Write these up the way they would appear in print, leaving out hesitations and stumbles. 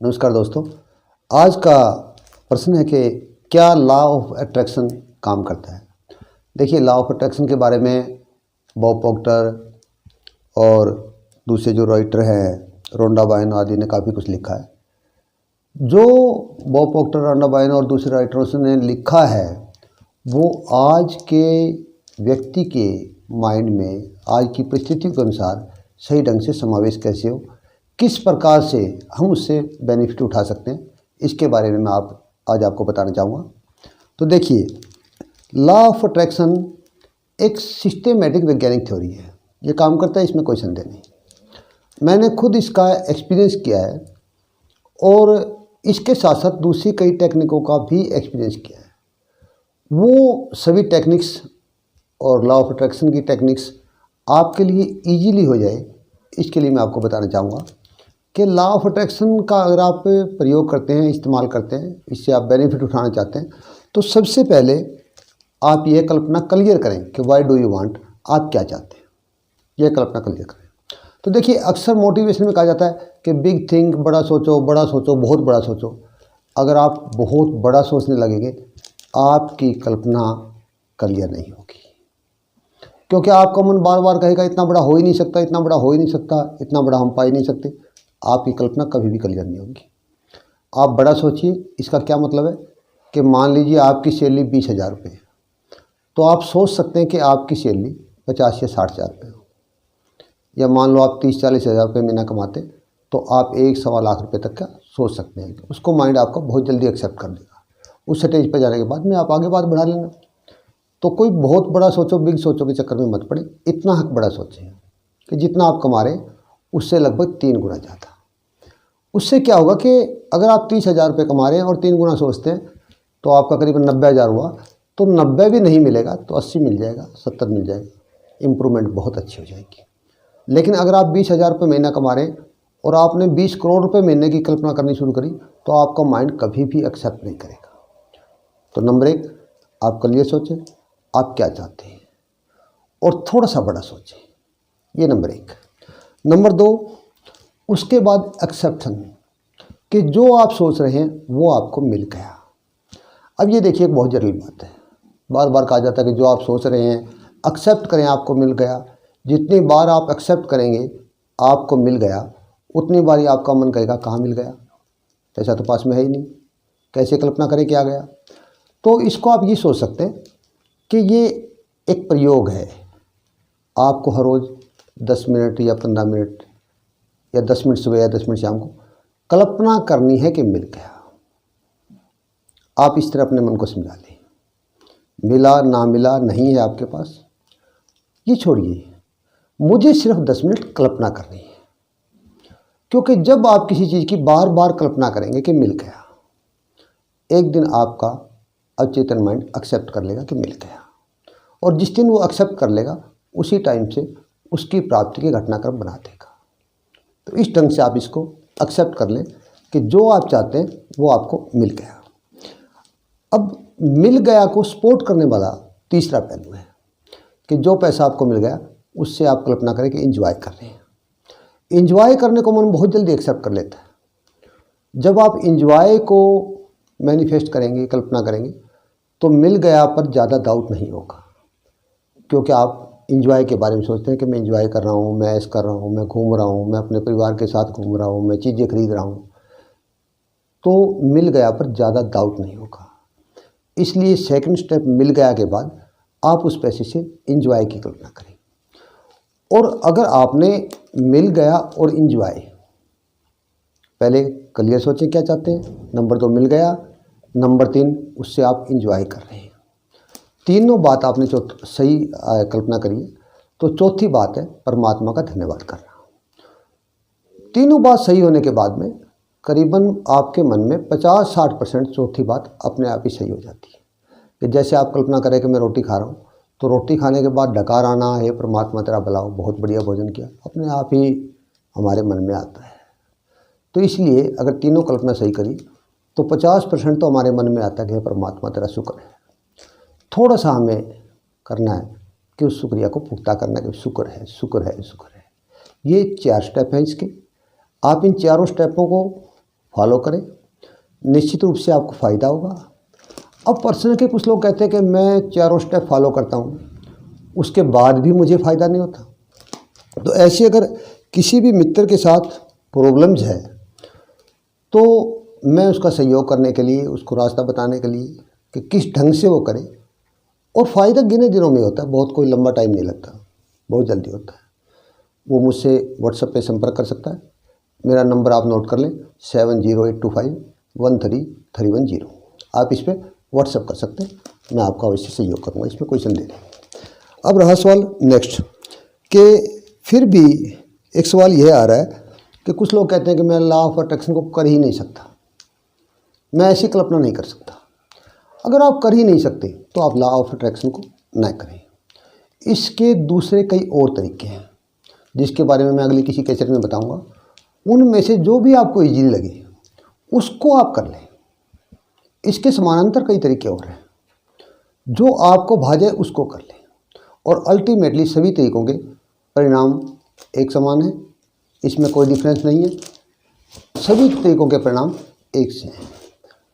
नमस्कार दोस्तों। आज का प्रश्न है कि क्या लॉ ऑफ अट्रैक्शन काम करता है। देखिए, लॉ ऑफ अट्रैक्शन के बारे में बॉब प्रॉक्टर और दूसरे जो राइटर हैं रोंडा बायर्न आदि ने काफ़ी कुछ लिखा है। जो बॉब प्रॉक्टर, रोंडा बायर्न और दूसरे राइटर्स ने लिखा है वो आज के व्यक्ति के माइंड में आज की परिस्थितियों के अनुसार सही ढंग से समावेश कैसे हो, किस प्रकार से हम उससे बेनिफिट उठा सकते हैं, इसके बारे में मैं आज आपको बताना चाहूँगा। तो देखिए, लॉ ऑफ अट्रैक्शन एक सिस्टेमेटिक वैज्ञानिक थ्योरी है। ये काम करता है, इसमें कोई संदेह नहीं। मैंने खुद इसका एक्सपीरियंस किया है और इसके साथ साथ दूसरी कई टेक्निकों का भी एक्सपीरियंस किया है। वो सभी टेक्निक्स और लॉ ऑफ अट्रैक्शन की टेक्निक्स आपके लिए ईजीली हो जाए, इसके लिए मैं आपको बताना चाहूँगा कि लॉ ऑफ अट्रैक्शन का अगर आप प्रयोग करते हैं, इस्तेमाल करते हैं, इससे आप बेनिफिट उठाना चाहते हैं, तो सबसे पहले आप ये कल्पना क्लियर करें कि व्हाई डू यू वांट, आप क्या चाहते हैं, यह कल्पना क्लियर करें। तो देखिए, अक्सर मोटिवेशन में कहा जाता है कि बिग थिंक, बड़ा सोचो, बड़ा सोचो, बहुत बड़ा सोचो। अगर आप बहुत बड़ा सोचने लगेंगे, आपकी कल्पना क्लियर नहीं होगी, क्योंकि आपका मन बार बार कहेगा इतना बड़ा हो ही नहीं सकता, इतना बड़ा हो ही नहीं सकता, इतना बड़ा हम पा ही नहीं सकते। आपकी कल्पना कभी भी क्लियर नहीं होगी। आप बड़ा सोचिए। इसका क्या मतलब है कि मान लीजिए आपकी सैलरी 20,000 रुपये है, तो आप सोच सकते हैं कि आपकी सैलरी 50 या 60,000 रुपये हो। या मान लो आप 30-40 हज़ार रुपये महीना कमाते, तो आप 1-1.25 लाख रुपये तक का सोच सकते हैं। उसको माइंड आपका बहुत जल्दी एक्सेप्ट कर लेगा। उस स्टेज पर जाने के बाद में आप आगे बात बढ़ा लेना। तो कोई बहुत बड़ा सोचो, बिग सोचो के चक्कर में मत पड़े। इतना हक बड़ा सोचें कि जितना आप कमा रहे हैं उससे लगभग 3 गुना ज़्यादा। उससे क्या होगा कि अगर आप 30,000 रुपये कमा रहे हैं और 3 गुना सोचते हैं, तो आपका करीबन 90,000 हुआ। तो 90 भी नहीं मिलेगा तो 80 मिल जाएगा, 70 मिल जाएगा। इम्प्रूवमेंट बहुत अच्छी हो जाएगी। लेकिन अगर आप 20,000 रुपये महीना कमा रहे हैं और आपने 20 करोड़ रुपये महीने की कल्पना करनी शुरू करी, तो आपका माइंड कभी भी एक्सेप्ट नहीं करेगा। तो नंबर 1, आप क्लियर सोचें आप क्या चाहते हैं और थोड़ा सा बड़ा सोचें। ये नंबर 1। नंबर 2, उसके बाद एक्सेप्शन, कि जो आप सोच रहे हैं वो आपको मिल गया। अब ये देखिए, एक बहुत ज़रूरी बात है। बार बार कहा जाता है कि जो आप सोच रहे हैं एक्सेप्ट करें, आपको मिल गया। जितनी बार आप एक्सेप्ट करेंगे आपको मिल गया, उतनी बार ही आपका मन कहेगा कहाँ मिल गया, पैसा तो पास में है ही नहीं, कैसे कल्पना करें क्या गया। तो इसको आप ये सोच सकते हैं कि ये एक प्रयोग है। आपको हर रोज़ 10 मिनट या 15 मिनट या 10 मिनट सुबह या 10 मिनट शाम को कल्पना करनी है कि मिल गया। आप इस तरह अपने मन को समझा लें। मिला ना मिला नहीं है आपके पास, ये छोड़िए, मुझे सिर्फ 10 मिनट कल्पना करनी है। क्योंकि जब आप किसी चीज़ की बार बार कल्पना करेंगे कि मिल गया, एक दिन आपका अचेतन माइंड एक्सेप्ट कर लेगा कि मिल गया। और जिस दिन वो एक्सेप्ट कर लेगा, उसी टाइम से उसकी प्राप्ति के घटनाक्रम बना देगा। तो इस ढंग से आप इसको एक्सेप्ट कर लें कि जो आप चाहते हैं वो आपको मिल गया। अब मिल गया को सपोर्ट करने वाला तीसरा पहलू है कि जो पैसा आपको मिल गया उससे आप कल्पना करें कि एंजॉय कर रहे हैं। एंजॉय करने को मन बहुत जल्दी एक्सेप्ट कर लेता है। जब आप एंजॉय को मैनिफेस्ट करेंगे, कल्पना करेंगे, तो मिल गया पर ज़्यादा डाउट नहीं होगा, क्योंकि आप इंजॉय के बारे में सोचते हैं कि मैं इंजॉय कर रहा हूँ, मैं ऐसा कर रहा हूँ, मैं घूम रहा हूँ, मैं अपने परिवार के साथ घूम रहा हूँ, मैं चीज़ें खरीद रहा हूँ। तो मिल गया पर ज़्यादा डाउट नहीं होगा। इसलिए सेकंड स्टेप मिल गया के बाद आप उस पैसे से इंजॉय की कल्पना करें। और अगर आपने मिल गया और इंजॉय, पहले क्लियर सोचें क्या चाहते हैं, नंबर 2 मिल गया, नंबर 3 उससे आप इंजॉय कर रहे हैं। तीनों बात आपने सही कल्पना करिए। तो चौथी बात है परमात्मा का धन्यवाद करना। तीनों बात सही होने के बाद में करीबन आपके मन में 50-60% चौथी बात अपने आप ही सही हो जाती है। कि जैसे आप कल्पना करें कि मैं रोटी खा रहा हूँ, तो रोटी खाने के बाद डकार आना, हे परमात्मा तेरा भला हो, बहुत बढ़िया भोजन किया, अपने आप ही हमारे मन में आता है। तो इसलिए अगर तीनों कल्पना सही करी तो 50% तो हमारे मन में आता है कि हे परमात्मा तेरा शुक्र है। थोड़ा सा हमें करना है कि उस शुक्रिया को पुख्ता करना कि शुक्र है, शुक्र है, शुक्र है। ये 4 स्टेप हैं इसके। आप इन चारों स्टेपों को फॉलो करें, निश्चित रूप से आपको फ़ायदा होगा। अब पर्सनल के कुछ लोग कहते हैं कि मैं चारों स्टेप फॉलो करता हूँ, उसके बाद भी मुझे फ़ायदा नहीं होता। तो ऐसे अगर किसी भी मित्र के साथ प्रॉब्लम्स है तो मैं उसका सहयोग करने के लिए, उसको रास्ता बताने के लिए कि किस ढंग से वो करे, और फ़ायदा गिने दिनों में होता है, बहुत कोई लंबा टाइम नहीं लगता, बहुत जल्दी होता है। वो मुझसे व्हाट्सएप पे संपर्क कर सकता है। मेरा नंबर आप नोट कर लें 7082513310। आप इस पर व्हाट्सएप कर सकते हैं, मैं आपका अवश्य सहयोग करूँगा, इसमें कोई संदेह नहीं। अब रहा सवाल नेक्स्ट कि फिर भी एक सवाल यह आ रहा है कि कुछ लोग कहते हैं कि मैं लॉ ऑफ अट्रैक्शन को कर ही नहीं सकता, मैं ऐसी कल्पना नहीं कर सकता। अगर आप कर ही नहीं सकते तो आप लॉ ऑफ अट्रैक्शन को ना करें। इसके दूसरे कई और तरीके हैं जिसके बारे में मैं अगली किसी कैसेट में बताऊंगा। उनमें से जो भी आपको इजीली लगे उसको आप कर लें। इसके समानांतर कई तरीके और हैं, जो आपको भाजे उसको कर लें, और अल्टीमेटली सभी तरीकों के परिणाम एक समान है, इसमें कोई डिफरेंस नहीं है, सभी तरीकों के परिणाम एक से हैं।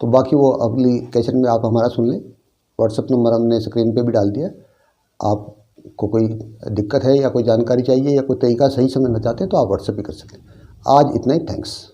तो बाकी वो अगली कैसेट में आप हमारा सुन लें। व्हाट्सएप नंबर हमने स्क्रीन पे भी डाल दिया। आपको कोई दिक्कत है या कोई जानकारी चाहिए या कोई तरीका सही समझना चाहते हैं तो आप व्हाट्सएप भी कर सकते हैं। आज इतना ही, थैंक्स।